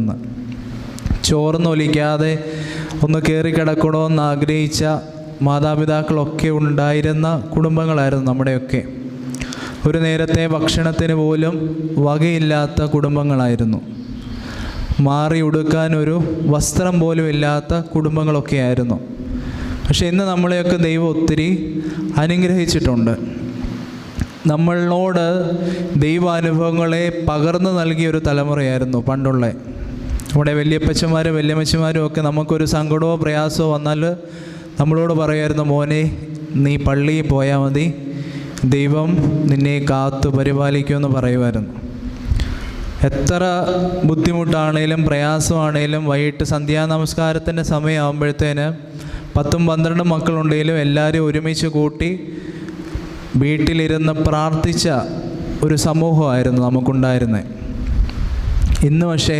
എന്ന്. ചോർന്നൊലിക്കാതെ ഒന്ന് കയറിക്കിടക്കണമെന്ന് ആഗ്രഹിച്ച മാതാപിതാക്കളൊക്കെ ഉണ്ടായിരുന്ന കുടുംബങ്ങളായിരുന്നു നമ്മുടെയൊക്കെ. ഒരു നേരത്തെ ഭക്ഷണത്തിന് പോലും വകയില്ലാത്ത കുടുംബങ്ങളായിരുന്നു. മാറി ഉടുക്കാൻ ഒരു വസ്ത്രം പോലും ഇല്ലാത്ത കുടുംബങ്ങളൊക്കെ ആയിരുന്നു. പക്ഷെ ഇന്ന് നമ്മളെയൊക്കെ ദൈവം ഒത്തിരി അനുഗ്രഹിച്ചിട്ടുണ്ട്. നമ്മളോട് ദൈവാനുഭവങ്ങളെ പകർന്നു നൽകിയ ഒരു തലമുറയായിരുന്നു പണ്ടുള്ള. നമ്മുടെ വല്യപ്പച്ചന്മാരും വല്യമ്മച്ചമാരും ഒക്കെ നമുക്കൊരു സങ്കടമോ പ്രയാസമോ വന്നാൽ നമ്മളോട് പറയുമായിരുന്നു, മോനെ നീ പള്ളിയിൽ പോയാൽ മതി, ദൈവം നിന്നെ കാത്തു പരിപാലിക്കുമെന്ന് പറയുമായിരുന്നു. എത്ര ബുദ്ധിമുട്ടാണേലും പ്രയാസമാണേലും വൈകിട്ട് സന്ധ്യാനമസ്കാരത്തിൻ്റെ സമയമാകുമ്പോഴത്തേന് 10-12 മക്കളുണ്ടെങ്കിലും എല്ലാവരും ഒരുമിച്ച് കൂട്ടി വീട്ടിലിരുന്ന് പ്രാർത്ഥിച്ച ഒരു സമൂഹമായിരുന്നു നമുക്കുണ്ടായിരുന്നത്. ഇന്ന് പക്ഷേ